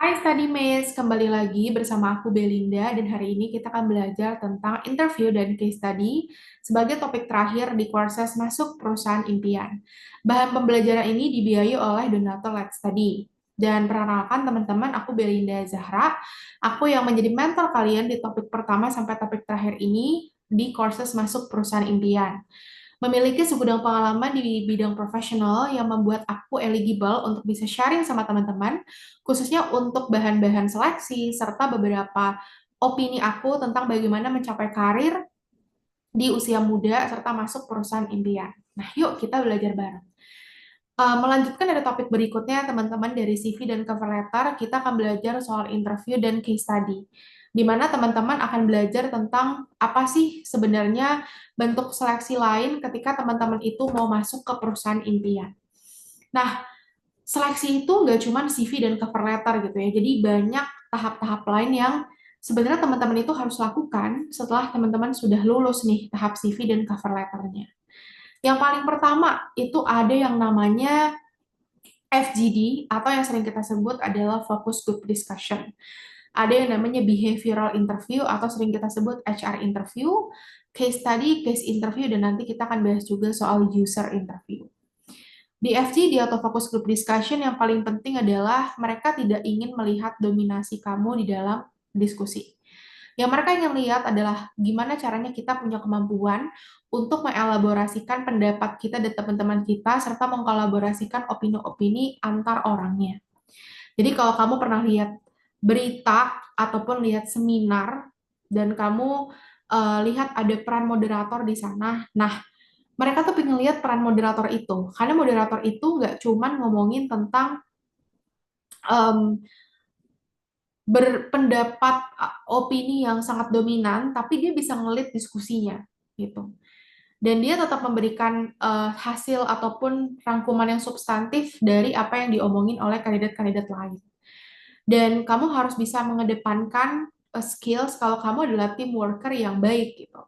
Hai Studymates, kembali lagi bersama aku Belinda dan hari ini kita akan belajar tentang interview dan case study sebagai topik terakhir di courses masuk perusahaan impian. Bahan pembelajaran ini dibiayai oleh donatur Let's Study. Dan perkenalkan teman-teman, aku Belinda Zahra, aku yang menjadi mentor kalian di topik pertama sampai topik terakhir ini di courses masuk perusahaan impian. Memiliki segudang pengalaman di bidang profesional yang membuat aku eligible untuk bisa sharing sama teman-teman, khususnya untuk bahan-bahan seleksi, serta beberapa opini aku tentang bagaimana mencapai karir di usia muda, serta masuk perusahaan impian. Nah, yuk kita belajar bareng. Melanjutkan dari topik berikutnya, teman-teman dari CV dan cover letter, kita akan belajar soal interview dan case study, di mana teman-teman akan belajar tentang apa sih sebenarnya bentuk seleksi lain ketika teman-teman itu mau masuk ke perusahaan impian. Nah, seleksi itu nggak cuma CV dan cover letter gitu ya, jadi banyak tahap-tahap lain yang sebenarnya teman-teman itu harus lakukan setelah teman-teman sudah lulus nih tahap CV dan cover letternya. Yang paling pertama itu ada yang namanya FGD atau yang sering kita sebut adalah focus group discussion. Ada yang namanya behavioral interview atau sering kita sebut HR interview, case study, case interview, dan nanti kita akan bahas juga soal user interview. Di FGD atau focus group discussion yang paling penting adalah mereka tidak ingin melihat dominasi kamu di dalam diskusi. Yang mereka ingin lihat adalah gimana caranya kita punya kemampuan untuk mengelaborasikan pendapat kita dan teman-teman kita, serta mengkolaborasikan opini-opini antar orangnya. Jadi kalau kamu pernah lihat berita ataupun lihat seminar dan kamu lihat ada peran moderator di sana, nah mereka tuh pengen lihat peran moderator itu, karena moderator itu nggak cuman ngomongin tentang em, berpendapat opini yang sangat dominan, tapi dia bisa ngelit diskusinya gitu. Dan dia tetap memberikan hasil ataupun rangkuman yang substantif dari apa yang diomongin oleh kandidat-kandidat lain. Dan kamu harus bisa mengedepankan skills kalau kamu adalah team worker yang baik gitu.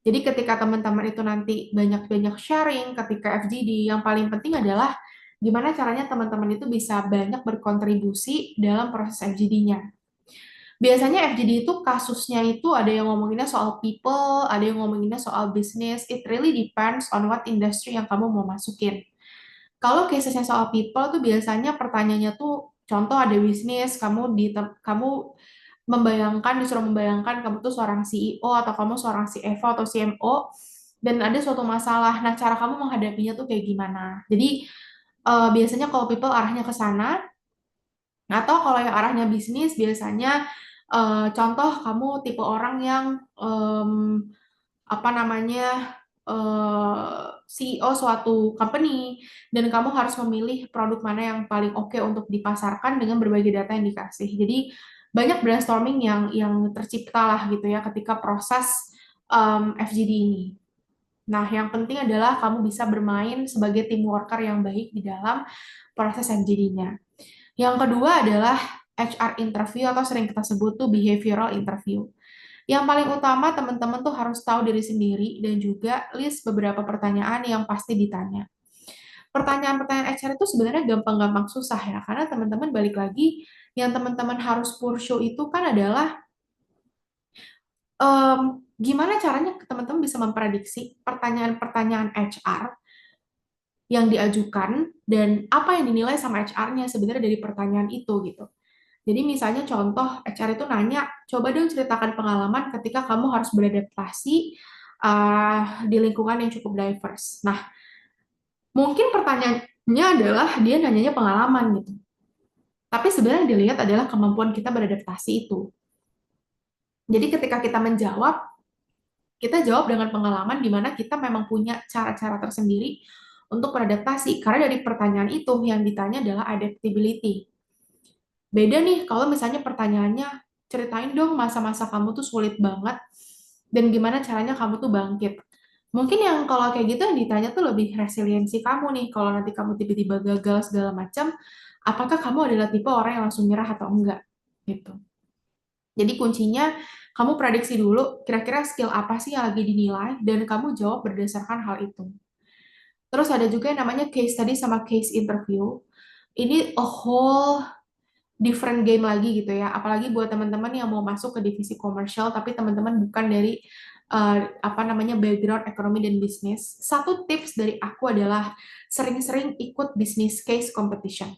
Jadi ketika teman-teman itu nanti banyak-banyak sharing ketika FGD, yang paling penting adalah gimana caranya teman-teman itu bisa banyak berkontribusi dalam proses FGD-nya. Biasanya FGD itu kasusnya itu ada yang ngomonginnya soal people, ada yang ngomonginnya soal business. It really depends on what industry yang kamu mau masukin. Kalau casesnya soal people tuh biasanya pertanyaannya tuh contoh ada bisnis, kamu membayangkan disuruh membayangkan kamu tuh seorang CEO atau kamu seorang CFO atau CMO dan ada suatu masalah. Nah, cara kamu menghadapinya tuh kayak gimana? Jadi biasanya kalau people arahnya ke sana, atau kalau yang arahnya bisnis biasanya contoh kamu tipe orang yang em, apa namanya CEO suatu company dan kamu harus memilih produk mana yang paling oke untuk dipasarkan dengan berbagai data yang dikasih. Jadi banyak brainstorming yang tercipta lah gitu ya ketika proses FGD ini. Nah, yang penting adalah kamu bisa bermain sebagai team worker yang baik di dalam proses FGD-nya. Yang kedua adalah HR interview atau sering kita sebut tuh behavioral interview. Yang paling utama teman-teman tuh harus tahu diri sendiri dan juga list beberapa pertanyaan yang pasti ditanya. Pertanyaan-pertanyaan HR itu sebenarnya gampang-gampang susah ya, karena teman-teman balik lagi yang teman-teman harus pursue itu kan adalah gimana caranya teman-teman bisa memprediksi pertanyaan-pertanyaan HR yang diajukan dan apa yang dinilai sama HR-nya sebenarnya dari pertanyaan itu gitu. Jadi misalnya contoh HR itu nanya, coba dong ceritakan pengalaman ketika kamu harus beradaptasi di lingkungan yang cukup diverse. Nah, mungkin pertanyaannya adalah dia nanyanya pengalaman gitu. Tapi sebenarnya yang dilihat adalah kemampuan kita beradaptasi itu. Jadi ketika kita menjawab, kita jawab dengan pengalaman di mana kita memang punya cara-cara tersendiri untuk beradaptasi. Karena dari pertanyaan itu yang ditanya adalah adaptability. Beda nih kalau misalnya pertanyaannya, ceritain dong masa-masa kamu tuh sulit banget dan gimana caranya kamu tuh bangkit. Mungkin yang kalau kayak gitu yang ditanya tuh lebih resiliensi kamu nih. Kalau nanti kamu tiba-tiba gagal segala macam, apakah kamu adalah tipe orang yang langsung nyerah atau enggak? Gitu. Jadi kuncinya kamu prediksi dulu kira-kira skill apa sih yang lagi dinilai dan kamu jawab berdasarkan hal itu. Terus ada juga yang namanya case study sama case interview. Ini a whole different game lagi gitu ya. Apalagi buat teman-teman yang mau masuk ke divisi komersial, tapi teman-teman bukan dari apa namanya background ekonomi dan bisnis. Satu tips dari aku adalah sering-sering ikut business case competition.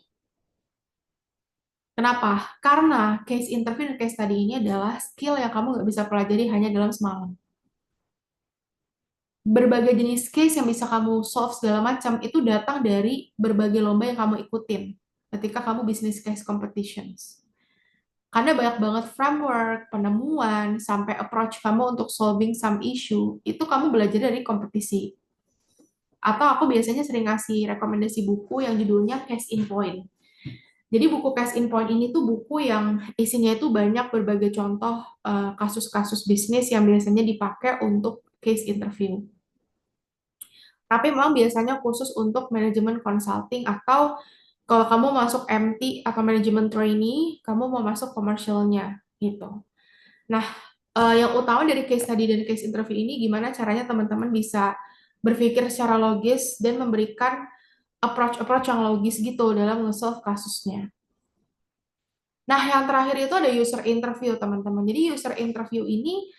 Kenapa? Karena case interview dan case study ini adalah skill yang kamu nggak bisa pelajari hanya dalam semalam. Berbagai jenis case yang bisa kamu solve segala macam itu datang dari berbagai lomba yang kamu ikutin ketika kamu business case competitions. Karena banyak banget framework, penemuan, sampai approach kamu untuk solving some issue, itu kamu belajar dari kompetisi. Atau aku biasanya sering ngasih rekomendasi buku yang judulnya Case in Point. Jadi buku Case in Point ini tuh buku yang isinya itu banyak berbagai contoh kasus-kasus bisnis yang biasanya dipakai untuk case interview. Tapi memang biasanya khusus untuk manajemen consulting atau kalau kamu masuk MT atau manajemen trainee, kamu mau masuk komersialnya gitu. Nah, yang utama dari case study dan case interview ini gimana caranya teman-teman bisa berpikir secara logis dan memberikan approach-approach yang logis gitu dalam nge-solve kasusnya. Nah, yang terakhir itu ada user interview, teman-teman. Jadi user interview ini,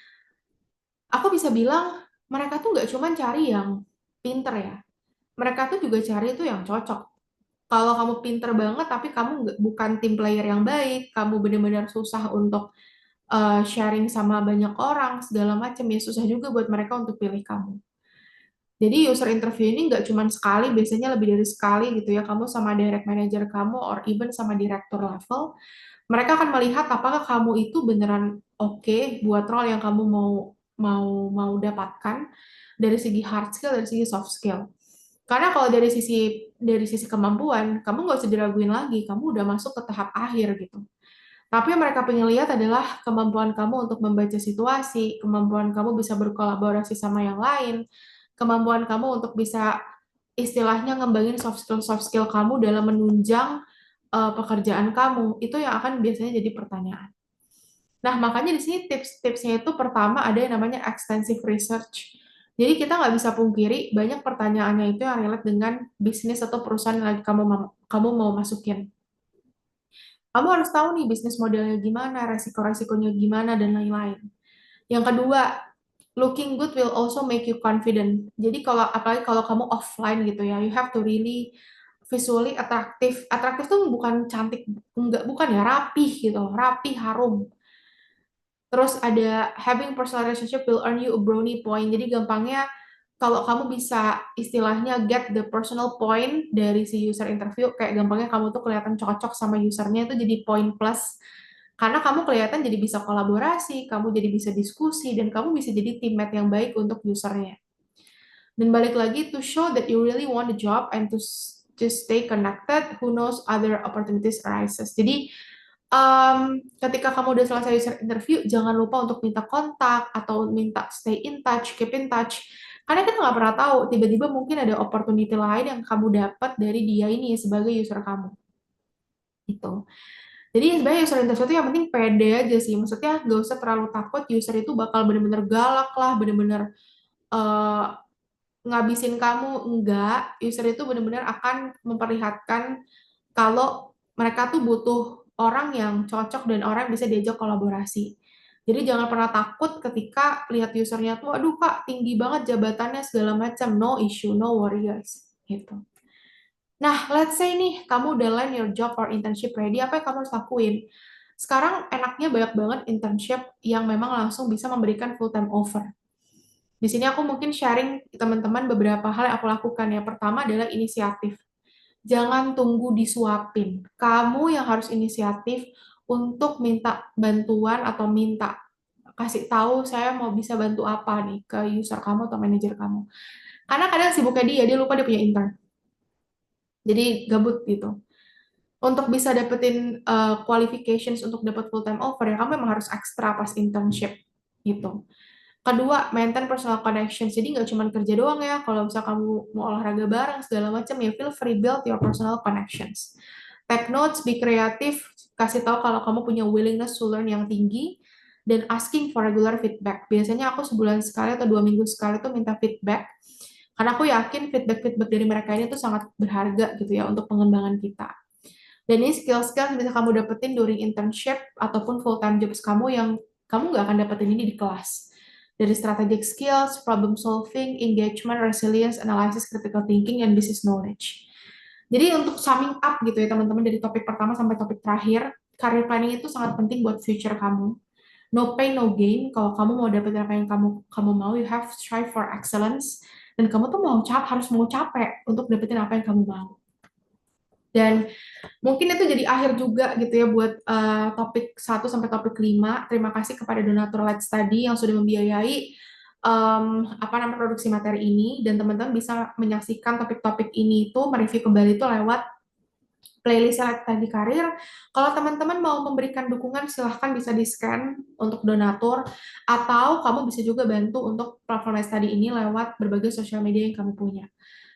aku bisa bilang mereka tuh nggak cuma cari yang pinter ya. Mereka tuh juga cari itu yang cocok. Kalau kamu pinter banget, tapi kamu bukan tim player yang baik, kamu benar-benar susah untuk sharing sama banyak orang, segala macam, ya susah juga buat mereka untuk pilih kamu. Jadi user interview ini nggak cuma sekali, biasanya lebih dari sekali gitu ya, kamu sama direct manager kamu, or even sama director level, mereka akan melihat apakah kamu itu beneran oke buat role yang kamu mau mau mau dapatkan dari segi hard skill, dari segi soft skill. Karena kalau dari sisi kemampuan, kamu nggak usah diraguin lagi, kamu udah masuk ke tahap akhir gitu. Tapi yang mereka pengen lihat adalah kemampuan kamu untuk membaca situasi, kemampuan kamu bisa berkolaborasi sama yang lain, kemampuan kamu untuk bisa istilahnya ngembangin soft skill kamu dalam menunjang pekerjaan kamu. Itu yang akan biasanya jadi pertanyaan. Nah, makanya di sini tips-tipsnya itu pertama ada yang namanya extensive research. Jadi kita nggak bisa pungkiri banyak pertanyaannya itu yang relate dengan bisnis atau perusahaan yang lagi kamu mau masukin. Kamu harus tahu nih bisnis modelnya gimana, resiko-resikonya gimana, dan lain-lain. Yang kedua, looking good will also make you confident. Jadi apalagi kalau kamu offline gitu ya, you have to really visually attractive. Atraktif tuh bukan cantik, enggak, bukan ya, rapih gitu, rapih, harum. Terus ada having personal relationship will earn you a brownie point. Jadi gampangnya kalau kamu bisa istilahnya get the personal point dari si user interview, kayak gampangnya kamu tuh kelihatan cocok sama usernya itu jadi point plus. Karena kamu kelihatan jadi bisa kolaborasi, kamu jadi bisa diskusi, dan kamu bisa jadi teammate yang baik untuk usernya. Dan balik lagi, to show that you really want the job and to just stay connected, who knows other opportunities arises. Jadi ketika kamu udah selesai user interview, jangan lupa untuk minta kontak atau minta stay in touch, keep in touch. Karena kita nggak pernah tahu, tiba-tiba mungkin ada opportunity lain yang kamu dapat dari dia ini sebagai user kamu. Gitu. Jadi sebenarnya user interview itu yang penting pede aja sih. Maksudnya nggak usah terlalu takut user itu bakal bener-bener galak lah, bener-bener eh, ngabisin kamu. Enggak, user itu bener-bener akan memperlihatkan kalau mereka tuh butuh orang yang cocok dan orang yang bisa diajak kolaborasi. Jadi jangan pernah takut ketika lihat usernya tuh, aduh kak tinggi banget jabatannya segala macam, no issue, no worry guys, gitu. Nah, let's say nih kamu udah land your job or internship ready, apa yang kamu harus lakuin? Sekarang enaknya banyak banget internship yang memang langsung bisa memberikan full time offer. Di sini aku mungkin sharing teman-teman beberapa hal yang aku lakukan. Yang pertama adalah inisiatif. Jangan tunggu disuapin. Kamu yang harus inisiatif untuk minta bantuan atau minta kasih tahu saya mau bisa bantu apa nih ke user kamu atau manajer kamu. Karena kadang sibuknya dia lupa dia punya intern. Jadi gabut gitu. Untuk bisa dapetin qualifications untuk dapat full time offer ya kamu memang harus ekstra pas internship gitu. Kedua, maintain personal connections. Jadi nggak cuma kerja doang ya. Kalau misal kamu mau olahraga bareng segala macam ya feel free build your personal connections. Take notes, be kreatif, kasih tahu kalau kamu punya willingness to learn yang tinggi dan asking for regular feedback. Biasanya aku sebulan sekali atau 2 minggu sekali tuh minta feedback. Karena aku yakin feedback-feedback dari mereka ini tuh sangat berharga gitu ya untuk pengembangan kita. Dan ini skill-skill yang bisa kamu dapetin during internship ataupun full-time jobs kamu yang kamu nggak akan dapetin ini di kelas. Dari strategic skills, problem solving, engagement, resilience, analysis, critical thinking, and business knowledge. Jadi untuk summing up gitu ya teman-teman dari topik pertama sampai topik terakhir, career planning itu sangat penting buat future kamu. No pain, no gain. Kalau kamu mau dapetin apa yang kamu kamu mau, you have to strive for excellence. Dan kamu tuh harus mau capek untuk dapetin apa yang kamu mau. Dan mungkin itu jadi akhir juga gitu ya buat topik 1 sampai topik 5. Terima kasih kepada donatur Let's Study yang sudah membiayai apa namanya produksi materi ini, dan teman-teman bisa menyaksikan topik-topik ini itu mereview kembali itu lewat playlist Let's Study Karir. Kalau teman-teman mau memberikan dukungan silahkan bisa di-scan untuk donatur, atau kamu bisa juga bantu untuk platform Let's Study ini lewat berbagai sosial media yang kamu punya.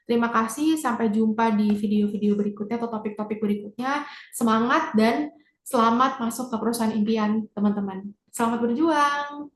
Terima kasih, sampai jumpa di video-video berikutnya atau topik-topik berikutnya. Semangat dan selamat masuk ke perusahaan impian, teman-teman. Selamat berjuang!